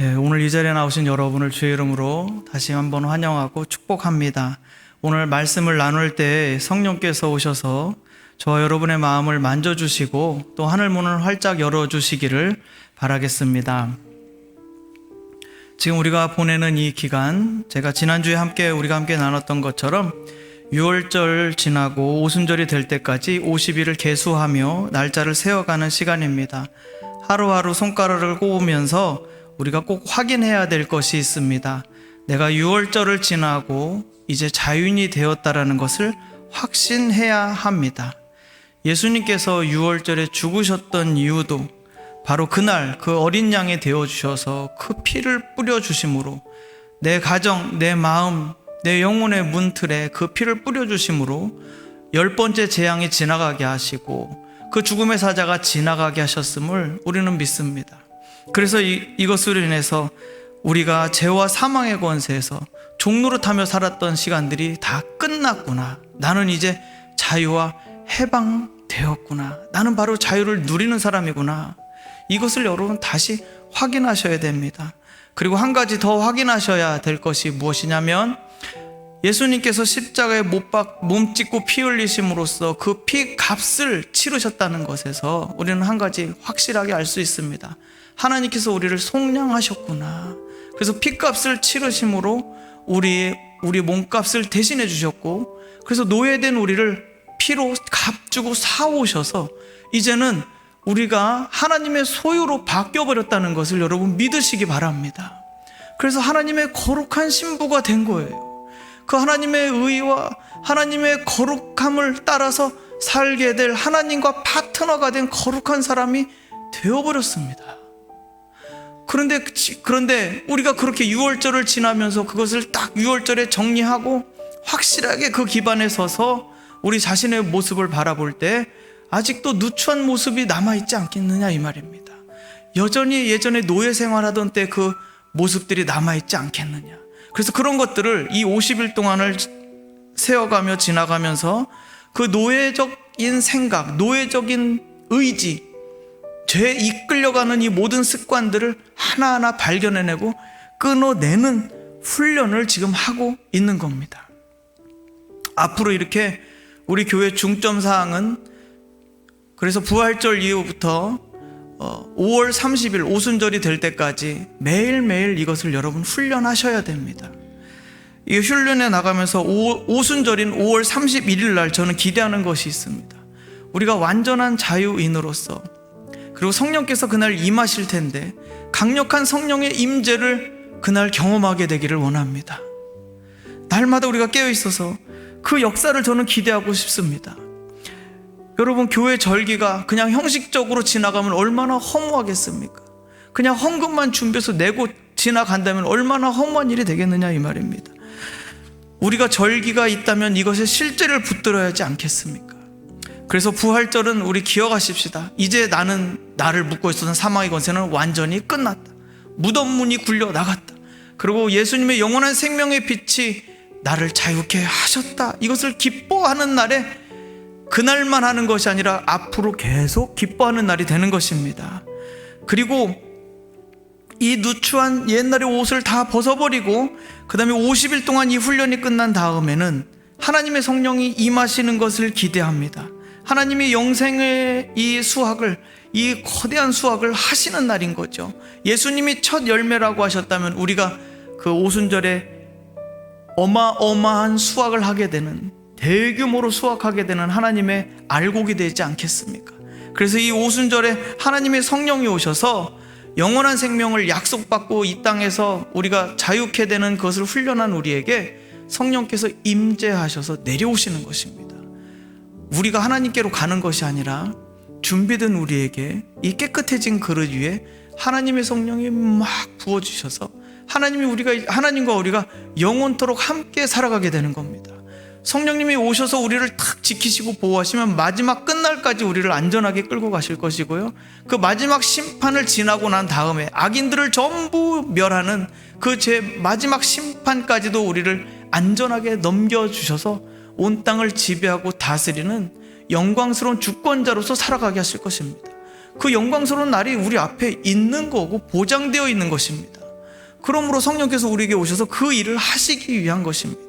오늘 이 자리에 나오신 여러분을 주의 이름으로 다시 한번 환영하고 축복합니다. 오늘 말씀을 나눌 때 성령께서 오셔서 저와 여러분의 마음을 만져주시고 또 하늘문을 활짝 열어주시기를 바라겠습니다. 지금 우리가 보내는 이 기간, 제가 지난주에 우리가 함께 나눴던 것처럼 6월절 지나고 오순절이 될 때까지 50일을 계수하며 날짜를 세워가는 시간입니다. 하루하루 손가락을 꼽으면서 우리가 꼭 확인해야 될 것이 있습니다. 내가 6월절을 지나고 이제 자유인이 되었다라는 것을 확신해야 합니다. 예수님께서 6월절에 죽으셨던 이유도 바로 그날 그 어린 양이 되어주셔서 그 피를 뿌려주심으로 내 가정, 내 마음, 내 영혼의 문틀에 그 피를 뿌려주심으로 10번째 재앙이 지나가게 하시고 그 죽음의 사자가 지나가게 하셨음을 우리는 믿습니다. 그래서 이것으로 인해서 우리가 죄와 사망의 권세에서 종노릇하며 살았던 시간들이 다 끝났구나. 나는 이제 자유와 해방되었구나. 나는 바로 자유를 누리는 사람이구나. 이것을 여러분 다시 확인하셔야 됩니다. 그리고 한 가지 더 확인하셔야 될 것이 무엇이냐면 예수님께서 십자가에 몸 찢고 피 흘리심으로써 그 피 값을 치르셨다는 것에서 우리는 한 가지 확실하게 알 수 있습니다. 하나님께서 우리를 속량하셨구나. 그래서 피값을 치르심으로 우리 몸값을 대신해 주셨고, 그래서 노예된 우리를 피로 값주고 사오셔서 이제는 우리가 하나님의 소유로 바뀌어버렸다는 것을 여러분 믿으시기 바랍니다. 그래서 하나님의 거룩한 신부가 된 거예요. 그 하나님의 의와 하나님의 거룩함을 따라서 살게 될 하나님과 파트너가 된 거룩한 사람이 되어버렸습니다. 그런데 우리가 그렇게 6월절을 지나면서 그것을 딱 6월절에 정리하고 확실하게 그 기반에 서서 우리 자신의 모습을 바라볼 때 아직도 누추한 모습이 남아있지 않겠느냐 이 말입니다. 여전히 예전에 노예 생활하던 때 그 모습들이 남아있지 않겠느냐. 그래서 그런 것들을 이 50일 동안을 세워가며 지나가면서 그 노예적인 생각, 노예적인 의지, 죄에 이끌려가는 이 모든 습관들을 하나하나 발견해내고 끊어내는 훈련을 지금 하고 있는 겁니다. 앞으로 이렇게 우리 교회 중점사항은 그래서 부활절 이후부터 5월 30일 오순절이 될 때까지 매일매일 이것을 여러분 훈련하셔야 됩니다. 이 훈련에 나가면서 오순절인 5월 31일 날 저는 기대하는 것이 있습니다. 우리가 완전한 자유인으로서 그리고 성령께서 그날 임하실 텐데 강력한 성령의 임재를 그날 경험하게 되기를 원합니다. 날마다 우리가 깨어있어서 그 역사를 저는 기대하고 싶습니다. 여러분, 교회 절기가 그냥 형식적으로 지나가면 얼마나 허무하겠습니까? 그냥 헌금만 준비해서 내고 지나간다면 얼마나 허무한 일이 되겠느냐 이 말입니다. 우리가 절기가 있다면 이것에 실제를 붙들어야 하지 않겠습니까? 그래서 부활절은 우리 기억하십시다. 이제 나를 묶고 있었던 사망의 권세는 완전히 끝났다. 무덤 문이 굴려 나갔다. 그리고 예수님의 영원한 생명의 빛이 나를 자유케 하셨다. 이것을 기뻐하는 날에 그날만 하는 것이 아니라 앞으로 계속 기뻐하는 날이 되는 것입니다. 그리고 이 누추한 옛날의 옷을 다 벗어버리고 그 다음에 50일 동안 이 훈련이 끝난 다음에는 하나님의 성령이 임하시는 것을 기대합니다. 하나님이 영생의 이 거대한 수확을 하시는 날인 거죠. 예수님이 첫 열매라고 하셨다면 우리가 그 오순절에 어마어마한 수확을 하게 되는, 대규모로 수확하게 되는 하나님의 알곡이 되지 않겠습니까? 그래서 이 오순절에 하나님의 성령이 오셔서 영원한 생명을 약속받고 이 땅에서 우리가 자유케 되는 것을 훈련한 우리에게 성령께서 임재하셔서 내려오시는 것입니다. 우리가 하나님께로 가는 것이 아니라 준비된 우리에게 이 깨끗해진 그릇 위에 하나님의 성령이 막 부어주셔서 하나님과 우리가 영원토록 함께 살아가게 되는 겁니다. 성령님이 오셔서 우리를 탁 지키시고 보호하시면 마지막 끝날까지 우리를 안전하게 끌고 가실 것이고요, 그 마지막 심판을 지나고 난 다음에 악인들을 전부 멸하는 그 제 마지막 심판까지도 우리를 안전하게 넘겨주셔서 온 땅을 지배하고 다스리는 영광스러운 주권자로서 살아가게 하실 것입니다. 그 영광스러운 날이 우리 앞에 있는 거고 보장되어 있는 것입니다. 그러므로 성령께서 우리에게 오셔서 그 일을 하시기 위한 것입니다.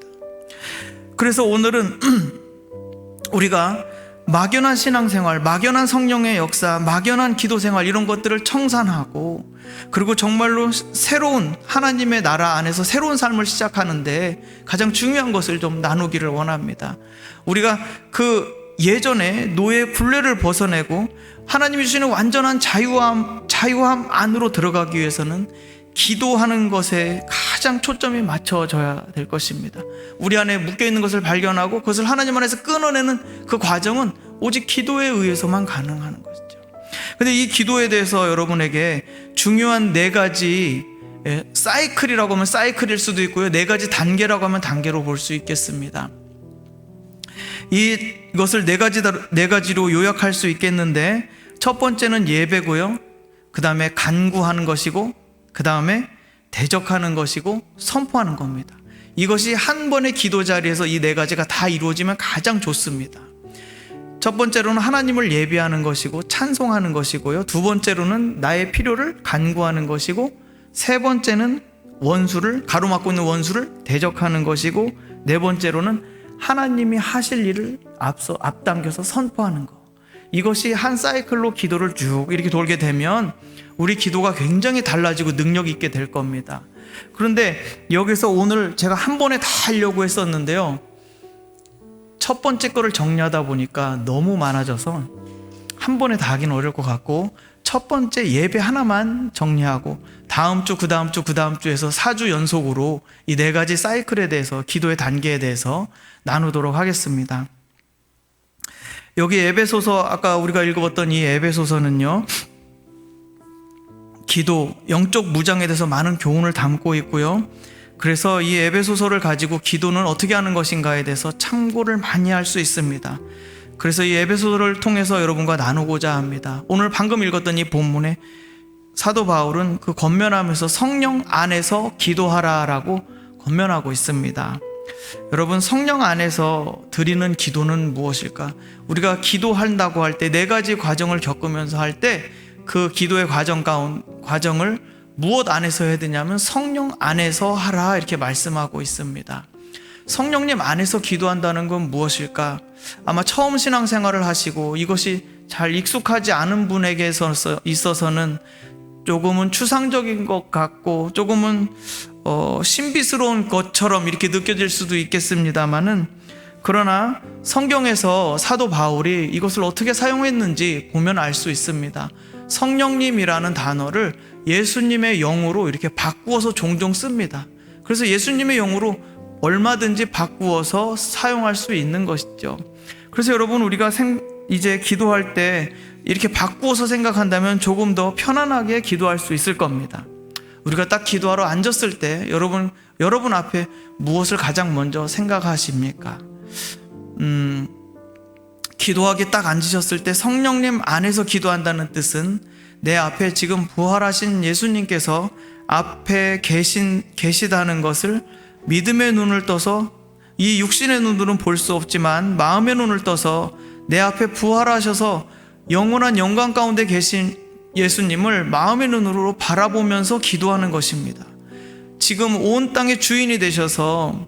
그래서 오늘은 우리가 막연한 신앙생활, 막연한 성령의 역사, 막연한 기도생활 이런 것들을 청산하고, 그리고 정말로 새로운 하나님의 나라 안에서 새로운 삶을 시작하는데 가장 중요한 것을 좀 나누기를 원합니다. 우리가 그 예전에 노예 굴레를 벗어내고 하나님이 주시는 완전한 자유함 안으로 들어가기 위해서는 기도하는 것에 가장 초점이 맞춰져야 될 것입니다. 우리 안에 묶여있는 것을 발견하고 그것을 하나님 안에서 끊어내는 그 과정은 오직 기도에 의해서만 가능한 것이죠. 근데 이 기도에 대해서 여러분에게 중요한 4가지 사이클이라고 하면 사이클일 수도 있고요, 4가지 단계라고 하면 단계로 볼 수 있겠습니다. 이것을 4가지로 요약할 수 있겠는데, 첫 번째는 예배고요, 그 다음에 간구하는 것이고, 그 다음에 대적하는 것이고, 선포하는 겁니다. 이것이 한 번의 기도 자리에서 이 4가지가 다 이루어지면 가장 좋습니다. 첫 번째로는 하나님을 예배하는 것이고 찬송하는 것이고요, 두 번째로는 나의 필요를 간구하는 것이고, 세 번째는 원수를, 가로막고 있는 원수를 대적하는 것이고, 네 번째로는 하나님이 하실 일을 앞당겨서 선포하는 것. 이것이 한 사이클로 기도를 쭉 이렇게 돌게 되면 우리 기도가 굉장히 달라지고 능력 있게 될 겁니다. 그런데 여기서 오늘 제가 한 번에 다 하려고 했었는데요, 첫 번째 거를 정리하다 보니까 너무 많아져서 한 번에 다 하기는 어려울 것 같고, 첫 번째 예배 하나만 정리하고 다음 주, 그 다음 주, 그 다음 주에서 4주 연속으로 이 4가지 사이클에 대해서, 기도의 단계에 대해서 나누도록 하겠습니다. 여기 에베소서, 아까 우리가 읽어봤던 이 에베소서는요, 기도, 영적 무장에 대해서 많은 교훈을 담고 있고요, 그래서 이 에베소서를 가지고 기도는 어떻게 하는 것인가에 대해서 참고를 많이 할 수 있습니다. 그래서 이 에베소서를 통해서 여러분과 나누고자 합니다. 오늘 방금 읽었던 이 본문에 사도 바울은 그 권면하면서 성령 안에서 기도하라라고 권면하고 있습니다. 여러분, 성령 안에서 드리는 기도는 무엇일까? 우리가 기도한다고 할 때 4가지 과정을 겪으면서 할 때 그 기도의 과정을 무엇 안에서 해야 되냐면 성령 안에서 하라, 이렇게 말씀하고 있습니다. 성령님 안에서 기도한다는 건 무엇일까? 아마 처음 신앙생활을 하시고 이것이 잘 익숙하지 않은 분에게 있어서는 조금은 추상적인 것 같고 조금은 신비스러운 것처럼 이렇게 느껴질 수도 있겠습니다만은, 그러나 성경에서 사도 바울이 이것을 어떻게 사용했는지 보면 알 수 있습니다. 성령님이라는 단어를 예수님의 영으로 이렇게 바꾸어서 종종 씁니다. 그래서 예수님의 영으로 얼마든지 바꾸어서 사용할 수 있는 것이죠. 그래서 여러분, 우리가 이제 기도할 때 이렇게 바꾸어서 생각한다면 조금 더 편안하게 기도할 수 있을 겁니다. 우리가 딱 기도하러 앉았을 때 여러분 앞에 무엇을 가장 먼저 생각하십니까? 기도하기 딱 앉으셨을 때 성령님 안에서 기도한다는 뜻은 내 앞에 지금 부활하신 예수님께서 앞에 계시다는 것을 믿음의 눈을 떠서, 이 육신의 눈으로는 볼 수 없지만 마음의 눈을 떠서 내 앞에 부활하셔서 영원한 영광 가운데 계신 예수님을 마음의 눈으로 바라보면서 기도하는 것입니다. 지금 온 땅의 주인이 되셔서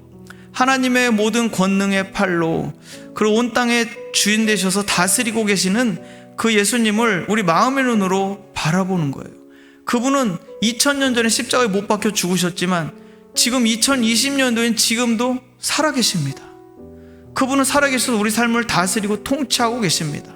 하나님의 모든 권능의 팔로 그리고 온 땅의 주인 되셔서 다스리고 계시는 그 예수님을 우리 마음의 눈으로 바라보는 거예요. 그분은 2000년 전에 십자가에 못 박혀 죽으셨지만 지금 2020년도엔 지금도 살아계십니다. 그분은 살아계셔서 우리 삶을 다스리고 통치하고 계십니다.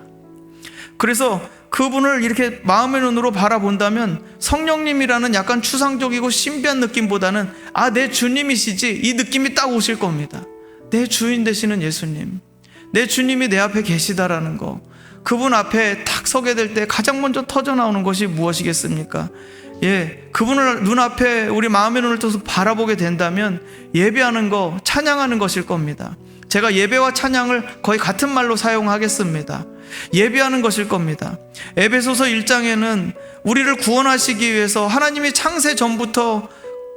그래서 그분을 이렇게 마음의 눈으로 바라본다면 성령님이라는 약간 추상적이고 신비한 느낌보다는 내 주님이시지, 이 느낌이 딱 오실 겁니다. 내 주인 되시는 예수님, 내 주님이 내 앞에 계시다라는 거, 그분 앞에 탁 서게 될 때 가장 먼저 터져나오는 것이 무엇이겠습니까? 그분을 눈앞에 우리 마음의 눈을 떠서 바라보게 된다면 예배하는 거, 찬양하는 것일 겁니다. 제가 예배와 찬양을 거의 같은 말로 사용하겠습니다. 예배하는 것일 겁니다. 에베소서 1장에는 우리를 구원하시기 위해서 하나님이 창세 전부터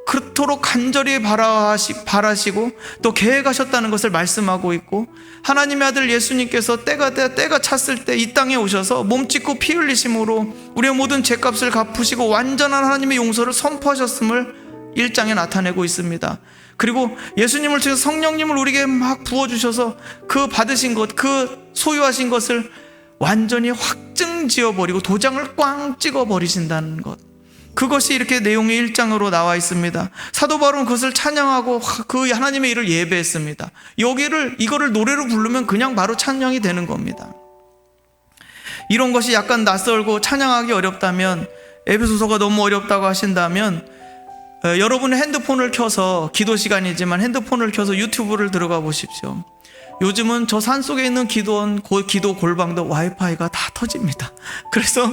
그토록 간절히 바라시고 또 계획하셨다는 것을 말씀하고 있고, 하나님의 아들 예수님께서 때가 찼을 때 이 땅에 오셔서 몸짓고 피 흘리심으로 우리의 모든 죄값을 갚으시고 완전한 하나님의 용서를 선포하셨음을 1장에 나타내고 있습니다. 그리고 예수님을 통해서 성령님을 우리에게 막 부어주셔서 그 받으신 것, 그 소유하신 것을 완전히 확증 지어버리고 도장을 꽝 찍어버리신다는 것, 그것이 이렇게 내용이 1장으로 나와 있습니다. 사도 바울은 그것을 찬양하고 그 하나님의 일을 예배했습니다. 이거를 노래로 부르면 그냥 바로 찬양이 되는 겁니다. 이런 것이 약간 낯설고 찬양하기 어렵다면, 에베소서가 너무 어렵다고 하신다면 여러분의 핸드폰을 켜서, 기도 시간이지만 핸드폰을 켜서 유튜브를 들어가 보십시오. 요즘은 저 산속에 있는 기도 골방도 와이파이가 다 터집니다. 그래서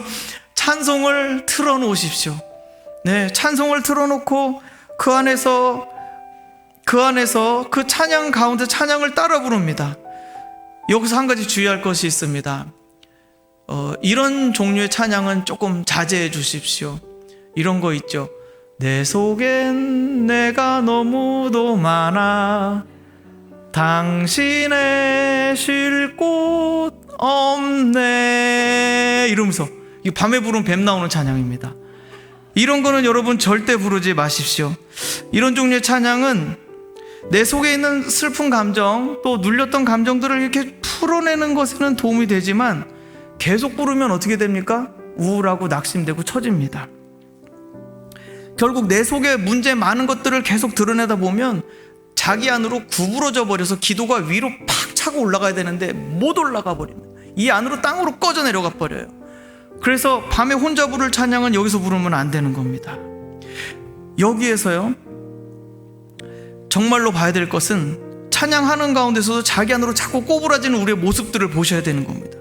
찬송을 틀어놓으십시오. 네, 찬송을 틀어놓고 그 안에서 그 찬양 가운데 찬양을 따라 부릅니다. 여기서 한 가지 주의할 것이 있습니다. 이런 종류의 찬양은 조금 자제해 주십시오. 이런 거 있죠. 내 속엔 내가 너무도 많아, 당신의 쉴 곳 없네, 이러면서, 이 밤에 부르면 뱀 나오는 찬양입니다. 이런 거는 여러분 절대 부르지 마십시오. 이런 종류의 찬양은 내 속에 있는 슬픈 감정, 또 눌렸던 감정들을 이렇게 풀어내는 것에는 도움이 되지만 계속 부르면 어떻게 됩니까? 우울하고 낙심되고 처집니다. 결국 내 속에 문제 많은 것들을 계속 드러내다 보면 자기 안으로 구부러져 버려서 기도가 위로 팍 차고 올라가야 되는데 못 올라가 버립니다. 이 안으로 땅으로 꺼져 내려가 버려요. 그래서 밤에 혼자 부를 찬양은 여기서 부르면 안 되는 겁니다. 여기에서요, 정말로 봐야 될 것은 찬양하는 가운데서도 자기 안으로 자꾸 꼬부라지는 우리의 모습들을 보셔야 되는 겁니다.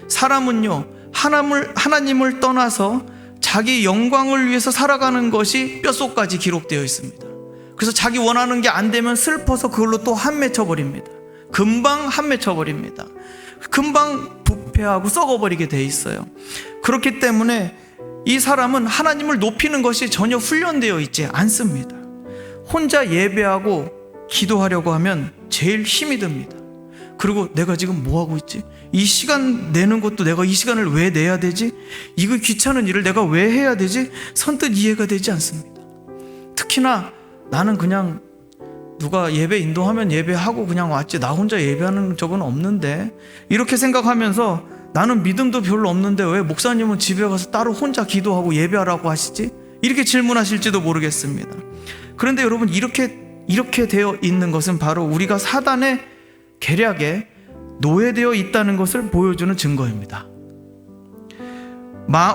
사람은요, 하나님을 떠나서 자기 영광을 위해서 살아가는 것이 뼛속까지 기록되어 있습니다. 그래서 자기 원하는 게 안 되면 슬퍼서 그걸로 또 한맺혀버립니다. 금방 한맺혀버립니다. 금방 부패하고 썩어버리게 돼 있어요. 그렇기 때문에 이 사람은 하나님을 높이는 것이 전혀 훈련되어 있지 않습니다. 혼자 예배하고 기도하려고 하면 제일 힘이 듭니다. 그리고 내가 지금 뭐하고 있지? 이 시간 내는 것도 내가 이 시간을 왜 내야 되지? 이거 귀찮은 일을 내가 왜 해야 되지? 선뜻 이해가 되지 않습니다. 특히나 나는 그냥 누가 예배 인도하면 예배하고 그냥 왔지, 나 혼자 예배하는 적은 없는데, 이렇게 생각하면서 나는 믿음도 별로 없는데 왜 목사님은 집에 가서 따로 혼자 기도하고 예배하라고 하시지? 이렇게 질문하실지도 모르겠습니다. 그런데 여러분, 이렇게 되어 있는 것은 바로 우리가 사단의 계략에 노예되어 있다는 것을 보여주는 증거입니다.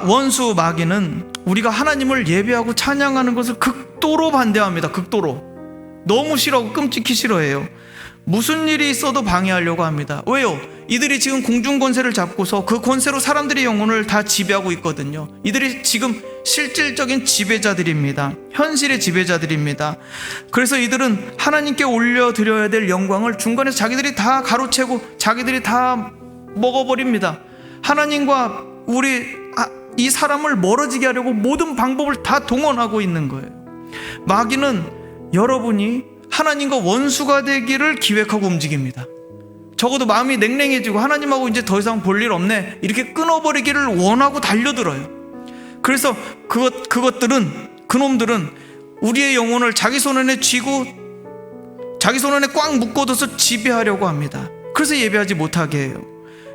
원수 마귀는 우리가 하나님을 예배하고 찬양하는 것을 극도로 반대합니다. 극도로. 너무 싫어하고 끔찍히 싫어해요. 무슨 일이 있어도 방해하려고 합니다. 왜요? 이들이 지금 공중 권세를 잡고서 그 권세로 사람들의 영혼을 다 지배하고 있거든요. 이들이 지금 실질적인 지배자들입니다. 현실의 지배자들입니다. 그래서 이들은 하나님께 올려드려야 될 영광을 중간에서 자기들이 다 가로채고 자기들이 다 먹어버립니다. 하나님과 이 사람을 멀어지게 하려고 모든 방법을 다 동원하고 있는 거예요. 마귀는 여러분이 하나님과 원수가 되기를 기획하고 움직입니다. 적어도 마음이 냉랭해지고 하나님하고 이제 더 이상 볼 일 없네, 이렇게 끊어버리기를 원하고 달려들어요. 그래서 그놈들은 우리의 영혼을 자기 손 안에 쥐고 자기 손 안에 꽉 묶어둬서 지배하려고 합니다. 그래서 예배하지 못하게 해요.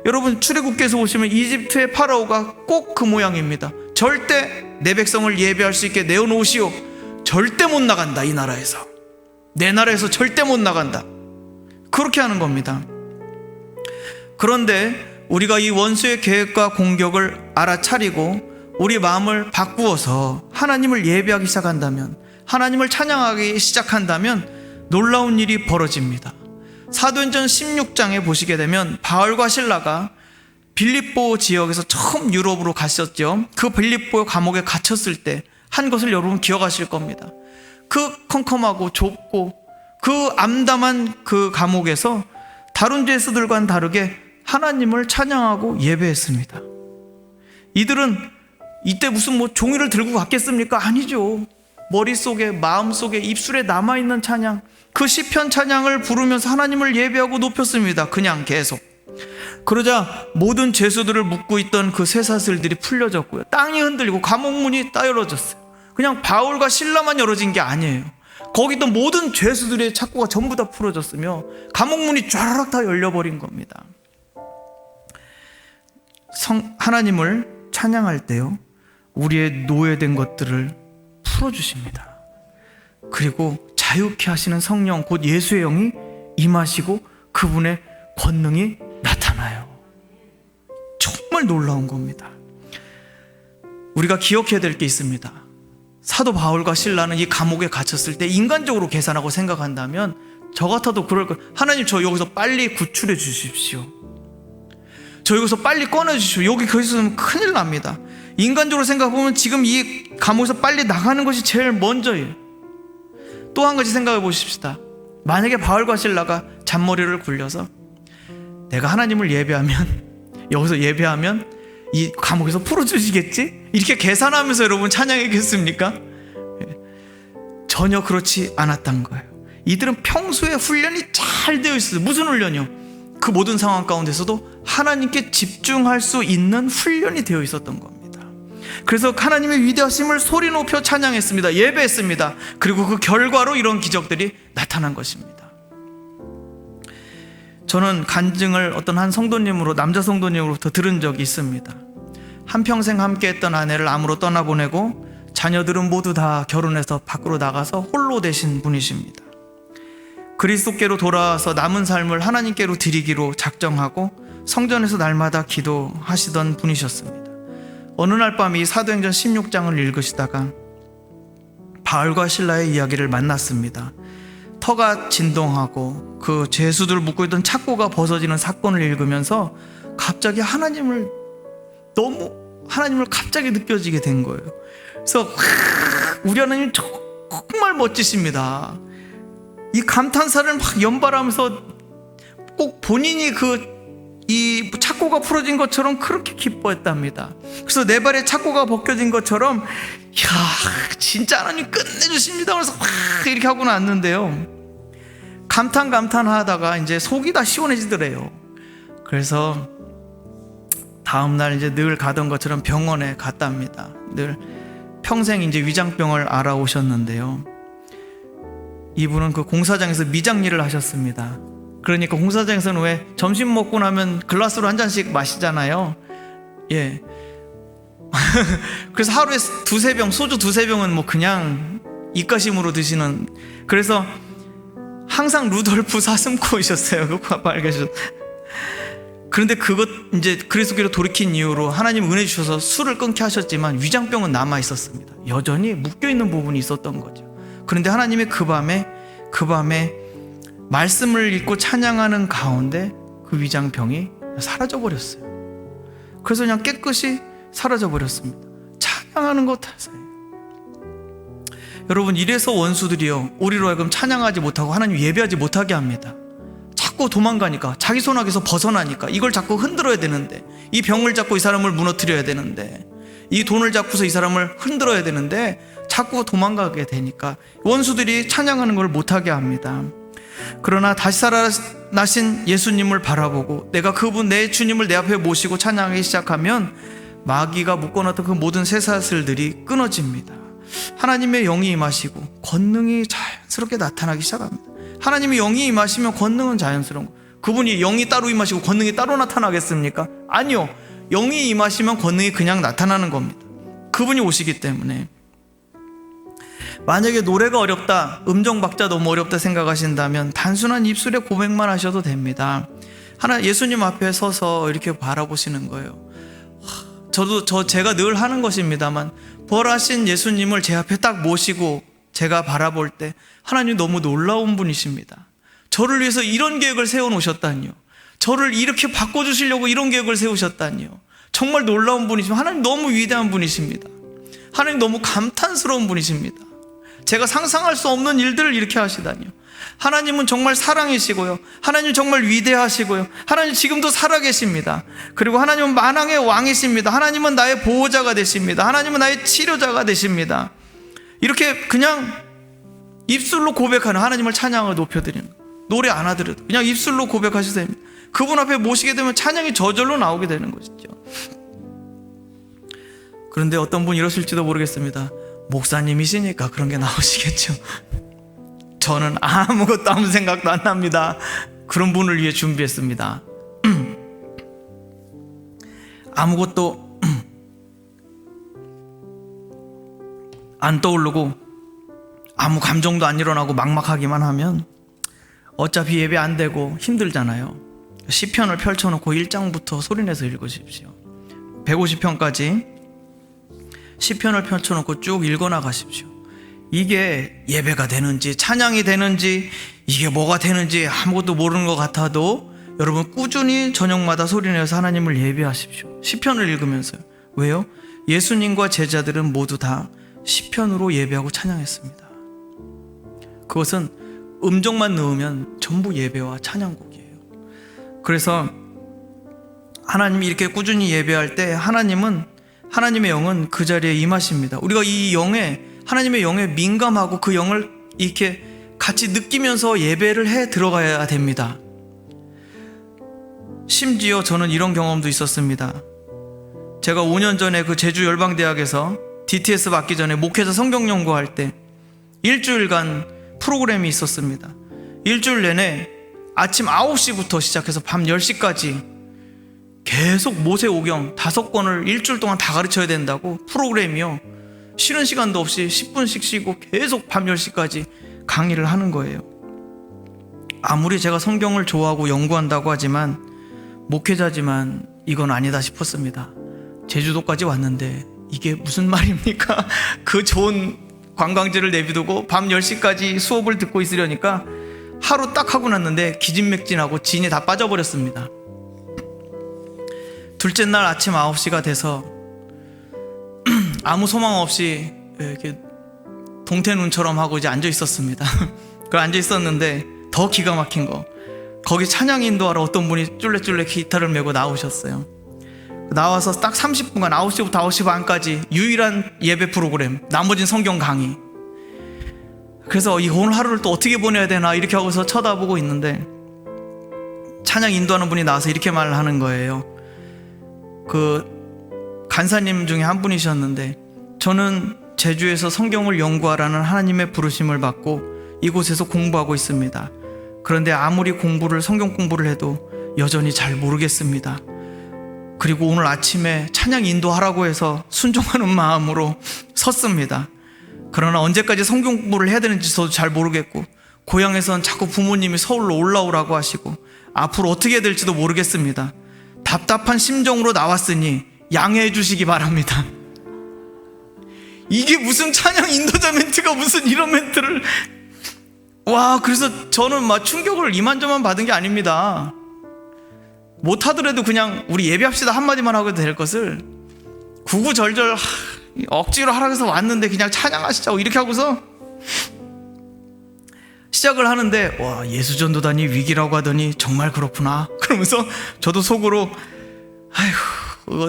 여러분, 출애굽기에서 보시면 이집트의 파라오가 꼭 그 모양입니다. 절대 내 백성을 예배할 수 있게 내어놓으시오. 절대 못 나간다. 이 나라에서, 내 나라에서 절대 못 나간다. 그렇게 하는 겁니다. 그런데 우리가 이 원수의 계획과 공격을 알아차리고 우리 마음을 바꾸어서 하나님을 예배하기 시작한다면, 하나님을 찬양하기 시작한다면 놀라운 일이 벌어집니다. 사도행전 16장에 보시게 되면 바울과 실라가 빌립보 지역에서 처음 유럽으로 갔었죠. 그 빌립보 감옥에 갇혔을 때 한 것을 여러분 기억하실 겁니다. 그 컴컴하고 좁고 그 암담한 그 감옥에서 다른 죄수들과는 다르게 하나님을 찬양하고 예배했습니다. 이들은 이때 무슨 종이를 들고 갔겠습니까? 아니죠. 머릿속에, 마음속에, 입술에 남아있는 찬양, 그 시편 찬양을 부르면서 하나님을 예배하고 높였습니다. 그냥 계속. 그러자 모든 죄수들을 묶고 있던 그 쇠사슬들이 풀려졌고요, 땅이 흔들리고 감옥문이 열어졌어요. 그냥 바울과 실라만 열어진 게 아니에요. 거기 있던 모든 죄수들의 착고가 전부 다 풀어졌으며 감옥문이 쫙 다 열려버린 겁니다. 하나님을 찬양할 때요, 우리의 노예된 것들을 풀어주십니다. 그리고 자유케 하시는 성령, 곧 예수의 영이 임하시고 그분의 권능이 나타나요. 정말 놀라운 겁니다. 우리가 기억해야 될 게 있습니다. 사도 바울과 실라는 이 감옥에 갇혔을 때 인간적으로 계산하고 생각한다면 저 같아도 그럴 거예요. 하나님, 저 여기서 빨리 구출해 주십시오. 저 여기서 빨리 꺼내 주십시오. 여기 있으면 큰일 납니다. 인간적으로 생각해보면 지금 이 감옥에서 빨리 나가는 것이 제일 먼저예요. 또 한 가지 생각해 보십시다. 만약에 바울과 실라가 잔머리를 굴려서 내가 하나님을 예배하면, 여기서 예배하면 이 감옥에서 풀어주시겠지? 이렇게 계산하면서 여러분 찬양했겠습니까? 전혀 그렇지 않았던 거예요. 이들은 평소에 훈련이 잘 되어 있어요. 무슨 훈련이요? 그 모든 상황 가운데서도 하나님께 집중할 수 있는 훈련이 되어 있었던 겁니다. 그래서 하나님의 위대하심을 소리 높여 찬양했습니다. 예배했습니다. 그리고 그 결과로 이런 기적들이 나타난 것입니다. 저는 간증을 어떤 한 성도님으로, 남자 성도님으로부터 들은 적이 있습니다. 한평생 함께했던 아내를 암으로 떠나보내고 자녀들은 모두 다 결혼해서 밖으로 나가서 홀로 되신 분이십니다. 그리스도께로 돌아와서 남은 삶을 하나님께로 드리기로 작정하고 성전에서 날마다 기도하시던 분이셨습니다. 어느 날 밤 이 사도행전 16장을 읽으시다가 바울과 실라의 이야기를 만났습니다. 터가 진동하고 그 죄수들 묶고 있던 착고가 벗어지는 사건을 읽으면서 갑자기 하나님을 갑자기 느껴지게 된 거예요. 그래서 우리 하나님 정말 멋지십니다. 이 감탄사를 막 연발하면서 꼭 본인이 이 착고가 풀어진 것처럼 그렇게 기뻐했답니다. 그래서 내 발에 착고가 벗겨진 것처럼, 야, 진짜 하나님 끝내주십니다. 그래서 막 이렇게 하고 났는데요, 감탄하다가 이제 속이 다 시원해지더래요. 그래서 다음날 이제 늘 가던 것처럼 병원에 갔답니다. 늘 평생 이제 위장병을 알아오셨는데요, 이분은 그 공사장에서 미장 일을 하셨습니다. 그러니까 공사장에서는 왜 점심 먹고 나면 글라스로 한 잔씩 마시잖아요. 예. 그래서 하루에 두세 병, 소주 두세 병은 뭐 그냥 입가심으로 드시는, 그래서 항상 루돌프 사슴코이셨어요. 그거 빨개졌. 그런데 그것 이제 그리스도께로 돌이킨 이후로 하나님 은혜 주셔서 술을 끊게 하셨지만 위장병은 남아 있었습니다. 여전히 묶여 있는 부분이 있었던 거죠. 그런데 하나님의 그 밤에 말씀을 읽고 찬양하는 가운데 그 위장병이 사라져 버렸어요. 그래서 그냥 깨끗이 사라져 버렸습니다. 찬양하는 것 탓이에요. 여러분, 이래서 원수들이요, 우리로 하여금 찬양하지 못하고 하나님 예배하지 못하게 합니다. 자꾸 도망가니까, 자기 손아귀에서 벗어나니까 이걸 자꾸 흔들어야 되는데, 이 병을 잡고 이 사람을 무너뜨려야 되는데, 이 돈을 잡고서 이 사람을 흔들어야 되는데 자꾸 도망가게 되니까 원수들이 찬양하는 걸 못하게 합니다. 그러나 다시 살아나신 예수님을 바라보고 내가 그분, 내 주님을 내 앞에 모시고 찬양하기 시작하면 마귀가 묶어놨던 그 모든 쇠사슬들이 끊어집니다. 하나님의 영이 임하시고 권능이 자연스럽게 나타나기 시작합니다. 하나님의 영이 임하시면 권능은 자연스러운 거예요. 그분이 영이 따로 임하시고 권능이 따로 나타나겠습니까? 아니요. 영이 임하시면 권능이 그냥 나타나는 겁니다. 그분이 오시기 때문에. 만약에 노래가 어렵다, 음정박자 너무 어렵다 생각하신다면 단순한 입술의 고백만 하셔도 됩니다. 예수님 앞에 서서 이렇게 바라보시는 거예요. 제가 늘 하는 것입니다만, 부활하신 예수님을 제 앞에 딱 모시고 제가 바라볼 때 하나님 너무 놀라운 분이십니다. 저를 위해서 이런 계획을 세워놓으셨다니요. 저를 이렇게 바꿔주시려고 이런 계획을 세우셨다니요. 정말 놀라운 분이십니다. 하나님 너무 위대한 분이십니다. 하나님 너무 감탄스러운 분이십니다. 제가 상상할 수 없는 일들을 이렇게 하시다니요. 하나님은 정말 사랑이시고요, 하나님 정말 위대하시고요, 하나님 지금도 살아계십니다. 그리고 하나님은 만왕의 왕이십니다. 하나님은 나의 보호자가 되십니다. 하나님은 나의 치료자가 되십니다. 이렇게 그냥 입술로 고백하는 하나님을 찬양을 높여드리는, 노래 안 하더라도 그냥 입술로 고백하셔도 됩니다. 그분 앞에 모시게 되면 찬양이 저절로 나오게 되는 것이죠. 그런데 어떤 분이 이러실지도 모르겠습니다. 목사님이시니까 그런 게 나오시겠죠. 저는 아무것도 아무 생각도 안 납니다. 그런 분을 위해 준비했습니다. 아무것도 안 떠오르고 아무 감정도 안 일어나고 막막하기만 하면 어차피 예배 안 되고 힘들잖아요. 시편을 펼쳐놓고 1장부터 소리내서 읽으십시오. 150편까지 시편을 펼쳐놓고 쭉 읽어나가십시오. 이게 예배가 되는지 찬양이 되는지 이게 뭐가 되는지 아무것도 모르는 것 같아도 여러분 꾸준히 저녁마다 소리내서 하나님을 예배하십시오. 시편을 읽으면서요. 왜요? 예수님과 제자들은 모두 다 시편으로 예배하고 찬양했습니다. 그것은 음정만 넣으면 전부 예배와 찬양곡이에요. 그래서 하나님이 이렇게 꾸준히 예배할 때 하나님의 영은 그 자리에 임하십니다. 우리가 이 영에 하나님의 영에 민감하고 그 영을 이렇게 같이 느끼면서 예배를 해 들어가야 됩니다. 심지어 저는 이런 경험도 있었습니다. 제가 5년 전에 그 제주 열방대학에서 DTS 받기 전에 목회자 성경 연구할 때 일주일간 프로그램이 있었습니다. 일주일 내내 아침 9시부터 시작해서 밤 10시까지 계속 모세오경 5권을 일주일 동안 다 가르쳐야 된다고 프로그램이요. 쉬는 시간도 없이 10분씩 쉬고 계속 밤 10시까지 강의를 하는 거예요. 아무리 제가 성경을 좋아하고 연구한다고 하지만 목회자지만 이건 아니다 싶었습니다. 제주도까지 왔는데 이게 무슨 말입니까? 그 좋은 관광지를 내비두고 밤 10시까지 수업을 듣고 있으려니까 하루 딱 하고 났는데 기진맥진하고 진이 다 빠져버렸습니다. 둘째 날 아침 9시가 돼서 아무 소망 없이 이렇게 동태눈처럼 하고 이제 앉아 있었습니다. 그 앉아 있었는데 더 기가 막힌 거, 거기 찬양 인도하러 어떤 분이 쫄래쫄래 기타를 메고 나오셨어요. 나와서 딱 30분간 9시부터 9시 반까지 유일한 예배 프로그램, 나머진 성경 강의. 그래서 오늘 하루를 또 어떻게 보내야 되나 이렇게 하고서 쳐다보고 있는데 찬양 인도하는 분이 나와서 이렇게 말을 하는 거예요. 그 간사님 중에 한 분이셨는데, 저는 제주에서 성경을 연구하라는 하나님의 부르심을 받고 이곳에서 공부하고 있습니다. 그런데 아무리 성경 공부를 해도 여전히 잘 모르겠습니다. 그리고 오늘 아침에 찬양 인도하라고 해서 순종하는 마음으로 섰습니다. 그러나 언제까지 성경 공부를 해야 되는지 저도 잘 모르겠고, 고향에선 자꾸 부모님이 서울로 올라오라고 하시고 앞으로 어떻게 해야 될지도 모르겠습니다. 답답한 심정으로 나왔으니 양해해 주시기 바랍니다. 이게 무슨 찬양 인도자 멘트가 무슨 이런 멘트를. 그래서 저는 막 충격을 이만저만 받은 게 아닙니다. 못하더라도 그냥 우리 예배합시다 한마디만 하고 될 것을 구구절절 억지로 하라고 해서 왔는데 그냥 찬양하시자고 이렇게 하고서 시작을 하는데, 예수전도단이 위기라고 하더니 정말 그렇구나 그러면서 저도 속으로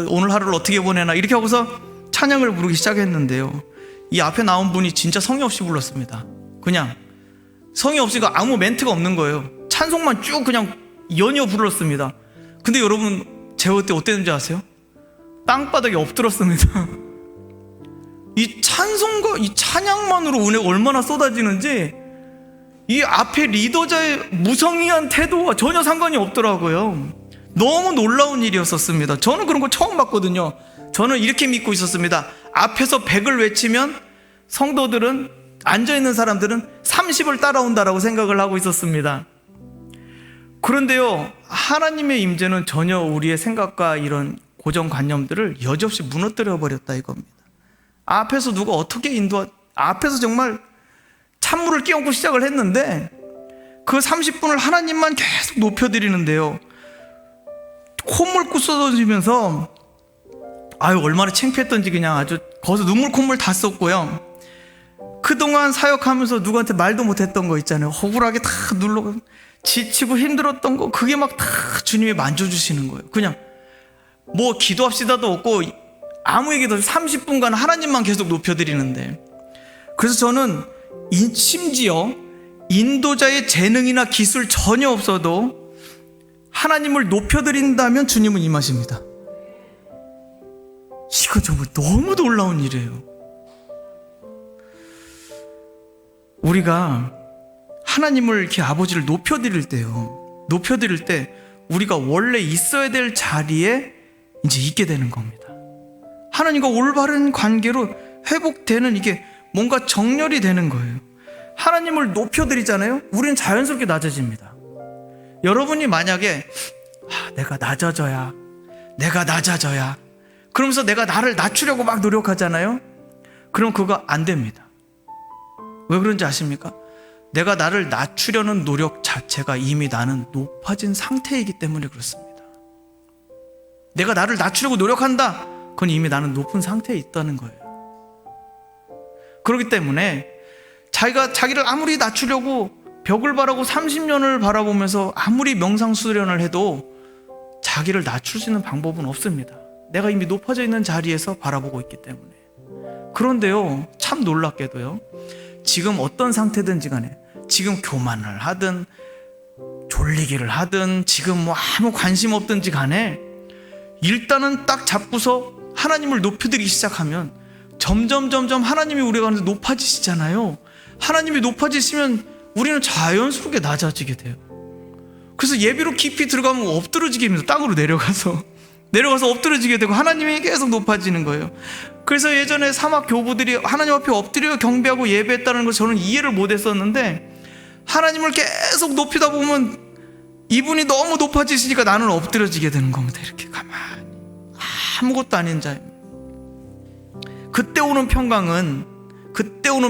오늘 하루를 어떻게 보내나 이렇게 하고서 찬양을 부르기 시작했는데요, 이 앞에 나온 분이 진짜 성의 없이 불렀습니다. 그냥 성의 없이가 아무 멘트가 없는 거예요. 찬송만 쭉 그냥 연이어 불렀습니다. 근데 여러분 제가 그때 어땠는지 아세요? 땅바닥에 엎드렸습니다. 이 찬송과 이 찬양만으로 은혜가 얼마나 쏟아지는지 이 앞에 리더자의 무성의한 태도와 전혀 상관이 없더라고요. 너무 놀라운 일이었었습니다. 저는 그런 거 처음 봤거든요. 저는 이렇게 믿고 있었습니다. 앞에서 100을 외치면 성도들은, 앉아있는 사람들은 30을 따라온다라고 생각을 하고 있었습니다. 그런데요, 하나님의 임재는 전혀 우리의 생각과 이런 고정관념들을 여지없이 무너뜨려 버렸다 이겁니다. 앞에서 누가 어떻게 앞에서 정말 찬물을 끼얹고 시작을 했는데 그 30분을 하나님만 계속 높여드리는데요, 콧물 쏟아지면서 얼마나 창피했던지 그냥 아주 거기서 눈물 콧물 다 쏟고요. 그동안 사역하면서 누구한테 말도 못했던 거 있잖아요. 억울하게 다 눌러 지치고 힘들었던 거, 그게 막 다 주님이 만져주시는 거예요. 그냥 뭐 기도합시다도 없고 아무 얘기도 없이 30분간 하나님만 계속 높여드리는데, 그래서 저는 심지어 인도자의 재능이나 기술 전혀 없어도 하나님을 높여드린다면 주님은 임하십니다. 이건 정말 너무 놀라운 일이에요. 우리가 하나님을 이렇게 아버지를 높여드릴 때요, 높여드릴 때 우리가 원래 있어야 될 자리에 이제 있게 되는 겁니다. 하나님과 올바른 관계로 회복되는, 이게 뭔가 정렬이 되는 거예요. 하나님을 높여드리잖아요. 우리는 자연스럽게 낮아집니다. 여러분이 만약에 내가 낮아져야 그러면서 내가 나를 낮추려고 막 노력하잖아요. 그럼 그거 안 됩니다. 왜 그런지 아십니까? 내가 나를 낮추려는 노력 자체가 이미 나는 높아진 상태이기 때문에 그렇습니다. 내가 나를 낮추려고 노력한다, 그건 이미 나는 높은 상태에 있다는 거예요. 그렇기 때문에 자기를 아무리 낮추려고 벽을 바라고 30년을 바라보면서 아무리 명상수련을 해도 자기를 낮출 수 있는 방법은 없습니다. 내가 이미 높아져 있는 자리에서 바라보고 있기 때문에. 그런데요, 참 놀랍게도요, 지금 어떤 상태든지 간에, 지금 교만을 하든 졸리기를 하든 지금 뭐 아무 관심 없든지 간에 일단은 딱 잡고서 하나님을 높여드리기 시작하면 점점 하나님이 우리가 높아지시잖아요. 하나님이 높아지시면 우리는 자연스럽게 낮아지게 돼요. 그래서 예비로 깊이 들어가면 엎드러지게 됩니다. 땅으로 내려가서 엎드러지게 되고 하나님이 계속 높아지는 거예요. 그래서 예전에 사막 교부들이 하나님 앞에 엎드려 경배하고 예배했다는 걸 저는 이해를 못했었는데, 하나님을 계속 높이다 보면 이분이 너무 높아지시니까 나는 엎드려지게 되는 겁니다. 이렇게 가만히 아무것도 아닌 자입니다. 그때 오는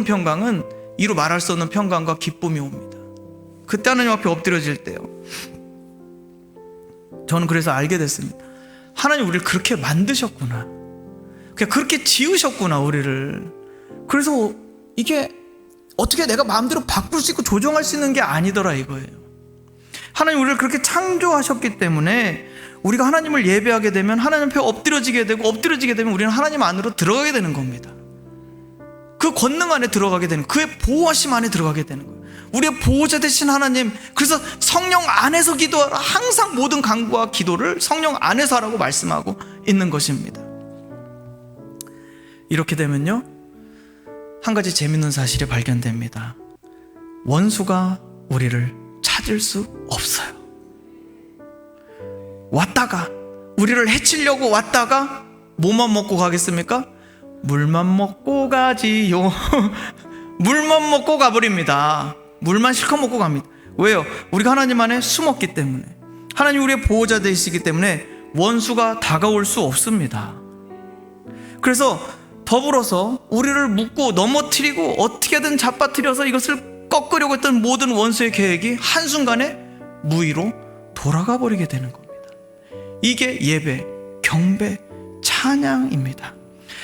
평강은 이루 말할 수 없는 평강과 기쁨이 옵니다. 그때 하나님 앞에 엎드려질 때요, 저는 그래서 알게 됐습니다. 하나님 우리를 그렇게 만드셨구나, 그냥 그렇게 지으셨구나 우리를. 그래서 이게 어떻게 내가 마음대로 바꿀 수 있고 조정할 수 있는 게 아니더라 이거예요. 하나님 우리를 그렇게 창조하셨기 때문에 우리가 하나님을 예배하게 되면 하나님 앞에 엎드려지게 되면 우리는 하나님 안으로 들어가게 되는 겁니다. 그 권능 안에 들어가게 되는, 그의 보호하심 안에 들어가게 되는 거예요. 우리의 보호자 되신 하나님, 그래서 성령 안에서 기도하라, 항상 모든 간구와 기도를 성령 안에서 하라고 말씀하고 있는 것입니다. 이렇게 되면요, 한 가지 재밌는 사실이 발견됩니다. 원수가 우리를 찾을 수 없어요. 왔다가 우리를 해치려고 왔다가 뭐만 먹고 가겠습니까? 물만 먹고 가지요. 물만 먹고 가버립니다. 물만 실컷 먹고 갑니다. 왜요? 우리가 하나님 안에 숨었기 때문에, 하나님 우리의 보호자 되시기 때문에 원수가 다가올 수 없습니다. 그래서 더불어서 우리를 묶고 넘어뜨리고 어떻게든 잡아뜨려서 이것을 꺾으려고 했던 모든 원수의 계획이 한순간에 무의로 돌아가 버리게 되는 겁니다. 이게 예배, 경배, 찬양입니다.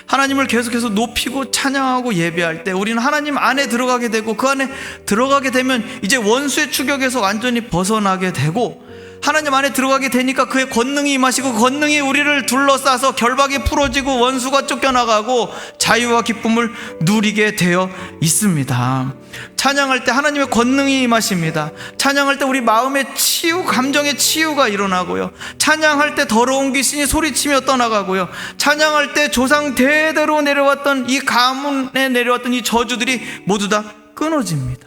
하나님을 계속해서 높이고 찬양하고 예배할 때 우리는 하나님 안에 들어가게 되고, 그 안에 들어가게 되면 이제 원수의 추격에서 완전히 벗어나게 되고, 하나님 안에 들어가게 되니까 그의 권능이 임하시고, 권능이 우리를 둘러싸서 결박이 풀어지고 원수가 쫓겨나가고 자유와 기쁨을 누리게 되어 있습니다. 찬양할 때 하나님의 권능이 임하십니다. 찬양할 때 우리 마음의 치유, 감정의 치유가 일어나고요, 찬양할 때 더러운 귀신이 소리치며 떠나가고요, 찬양할 때 조상 대대로 내려왔던 이 가문에 내려왔던 이 저주들이 모두 다 끊어집니다.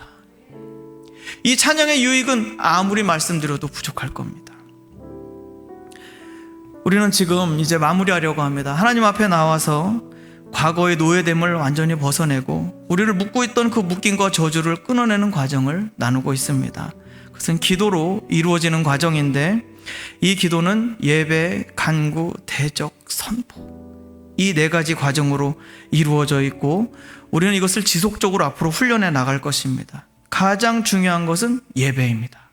이 찬양의 유익은 아무리 말씀드려도 부족할 겁니다. 우리는 지금 이제 마무리하려고 합니다. 하나님 앞에 나와서 과거의 노예됨을 완전히 벗어내고 우리를 묶고 있던 그 묶임과 저주를 끊어내는 과정을 나누고 있습니다. 그것은 기도로 이루어지는 과정인데, 이 기도는 예배, 간구, 대적, 선포, 이 네 가지 과정으로 이루어져 있고, 우리는 이것을 지속적으로 앞으로 훈련해 나갈 것입니다. 가장 중요한 것은 예배입니다.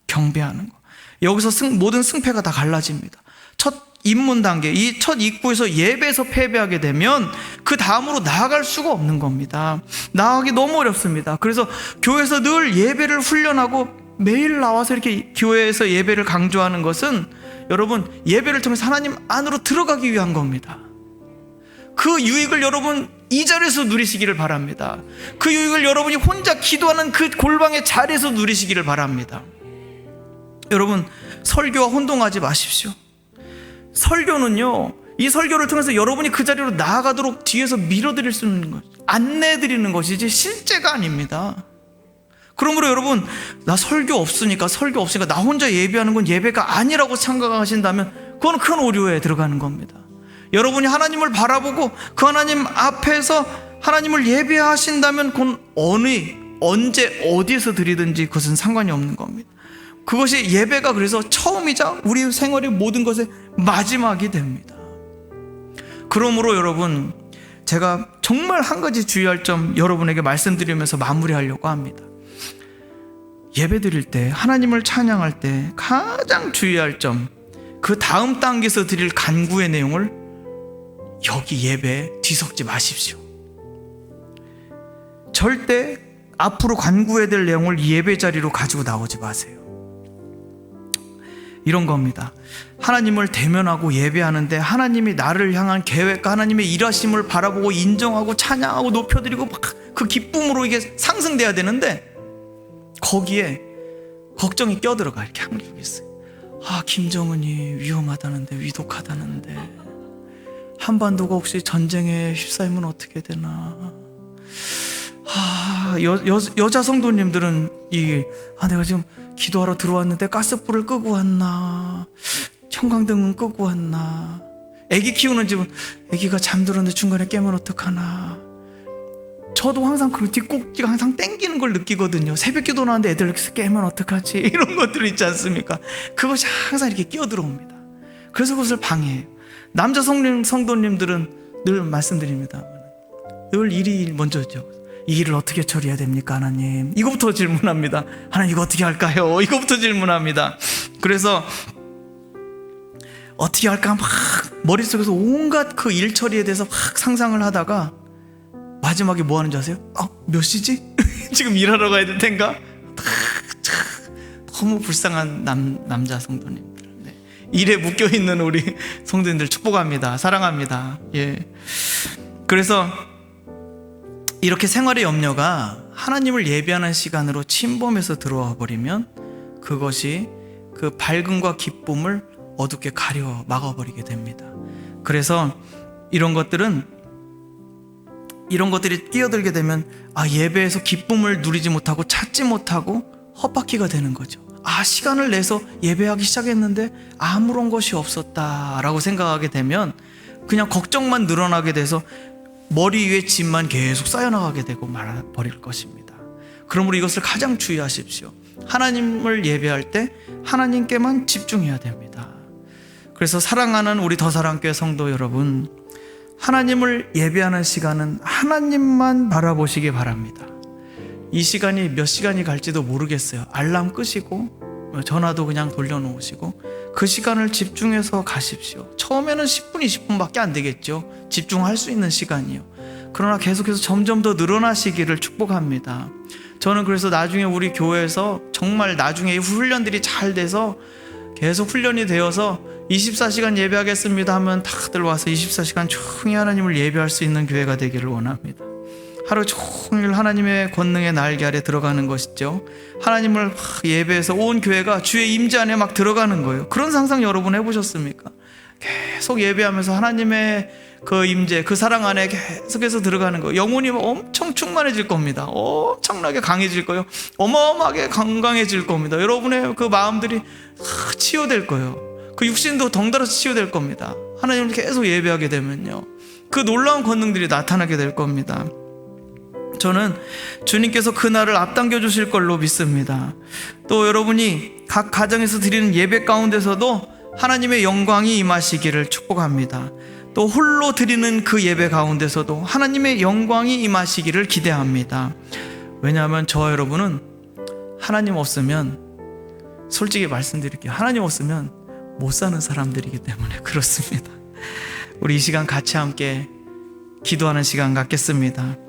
경배하는 거. 여기서 모든 승패가 다 갈라집니다. 첫 입문 단계, 이 첫 입구에서 예배에서 패배하게 되면 그 다음으로 나아갈 수가 없는 겁니다. 나아가기 너무 어렵습니다. 그래서 교회에서 늘 예배를 훈련하고 매일 나와서 이렇게 교회에서 예배를 강조하는 것은, 여러분, 예배를 통해서 하나님 안으로 들어가기 위한 겁니다. 그 유익을 여러분 이 자리에서 누리시기를 바랍니다. 그 유익을 여러분이 혼자 기도하는 그 골방의 자리에서 누리시기를 바랍니다. 여러분, 설교와 혼동하지 마십시오. 설교는요, 이 설교를 통해서 여러분이 그 자리로 나아가도록 뒤에서 밀어드릴 수 있는 것, 안내해드리는 것이지 실제가 아닙니다. 그러므로 여러분, 나 설교 없으니까 나 혼자 예배하는 건 예배가 아니라고 생각하신다면 그건 큰 오류에 들어가는 겁니다. 여러분이 하나님을 바라보고 그 하나님 앞에서 하나님을 예배하신다면 그건 언제 어디에서 드리든지 그것은 상관이 없는 겁니다. 그것이 예배가 그래서 처음이자 우리 생활의 모든 것의 마지막이 됩니다. 그러므로 여러분, 제가 정말 한 가지 주의할 점 여러분에게 말씀드리면서 마무리하려고 합니다. 예배 드릴 때, 하나님을 찬양할 때 가장 주의할 점, 그 다음 단계에서 드릴 간구의 내용을 여기 예배에 뒤섞지 마십시오. 절대 앞으로 간구해야 될 내용을 예배 자리로 가지고 나오지 마세요. 이런 겁니다. 하나님을 대면하고 예배하는데 하나님이 나를 향한 계획과 하나님의 일하심을 바라보고 인정하고 찬양하고 높여드리고 막 그 기쁨으로 이게 상승돼야 되는데 거기에 걱정이 껴들어가. 이렇게 한국에 있어요. 김정은이 위험하다는데, 위독하다는데, 한반도가 혹시 전쟁에 휩싸이면 어떻게 되나. 여자 성도님들은 내가 지금 기도하러 들어왔는데 가스불을 끄고 왔나, 형광등은 끄고 왔나, 애기 키우는 집은 애기가 잠들었는데 중간에 깨면 어떡하나. 저도 항상 그 뒷꼭지가 항상 땡기는 걸 느끼거든요. 새벽 기도 나왔는데 애들 깨면 어떡하지, 이런 것들 있지 않습니까? 그것이 항상 이렇게 끼어들어옵니다. 그래서 그것을 방해해요. 남자 성도님들은 늘 말씀드립니다. 늘 일이 먼저죠. 이 일을 어떻게 처리해야 됩니까, 하나님? 이거부터 질문합니다. 하나님, 이거 어떻게 할까요? 이거부터 질문합니다. 그래서 어떻게 할까 막 머릿속에서 온갖 그 일 처리에 대해서 막 상상을 하다가 마지막에 뭐 하는지 아세요? 몇 시지? 지금 일하러 가야 될 텐가? 너무 불쌍한 남자 성도님들. 네. 일에 묶여있는 우리 성도님들 축복합니다. 사랑합니다. 예. 그래서 이렇게 생활의 염려가 하나님을 예배하는 시간으로 침범해서 들어와 버리면 그것이 그 밝음과 기쁨을 어둡게 가려 막아버리게 됩니다. 그래서 이런 것들이 끼어들게 되면 예배에서 기쁨을 누리지 못하고 찾지 못하고 헛바퀴가 되는 거죠. 시간을 내서 예배하기 시작했는데 아무런 것이 없었다라고 생각하게 되면 그냥 걱정만 늘어나게 돼서 머리 위에 짐만 계속 쌓여나가게 되고 말아버릴 것입니다. 그러므로 이것을 가장 주의하십시오. 하나님을 예배할 때 하나님께만 집중해야 됩니다. 그래서 사랑하는 우리 더사랑교회 성도 여러분, 하나님을 예배하는 시간은 하나님만 바라보시기 바랍니다. 이 시간이 몇 시간이 갈지도 모르겠어요. 알람 끄시고 전화도 그냥 돌려놓으시고 그 시간을 집중해서 가십시오. 처음에는 10분, 20분밖에 안 되겠죠. 집중할 수 있는 시간이요. 그러나 계속해서 점점 더 늘어나시기를 축복합니다. 저는 그래서 나중에 우리 교회에서 정말 나중에 이 훈련들이 잘 돼서 계속 훈련이 되어서 24시간 예배하겠습니다 하면 다들 와서 24시간 종일 하나님을 예배할 수 있는 교회가 되기를 원합니다. 하루 종일 하나님의 권능의 날개 아래 들어가는 것이죠. 하나님을 예배해서 온 교회가 주의 임재 안에 막 들어가는 거예요. 그런 상상 여러분 해보셨습니까? 계속 예배하면서 하나님의 그 임재, 그 사랑 안에 계속해서 들어가는 거예요. 영혼이 엄청 충만해질 겁니다. 엄청나게 강해질 거예요. 어마어마하게 건강해질 겁니다. 여러분의 그 마음들이 치유될 거예요. 그 육신도 덩달아서 치유될 겁니다. 하나님을 계속 예배하게 되면요, 그 놀라운 권능들이 나타나게 될 겁니다. 저는 주님께서 그날을 앞당겨 주실 걸로 믿습니다. 또 여러분이 각 가정에서 드리는 예배 가운데서도 하나님의 영광이 임하시기를 축복합니다. 또 홀로 드리는 그 예배 가운데서도 하나님의 영광이 임하시기를 기대합니다. 왜냐하면 저와 여러분은 하나님 없으면, 솔직히 말씀드릴게요, 하나님 없으면 못 사는 사람들이기 때문에 그렇습니다. 우리 이 시간 같이 함께 기도하는 시간 갖겠습니다.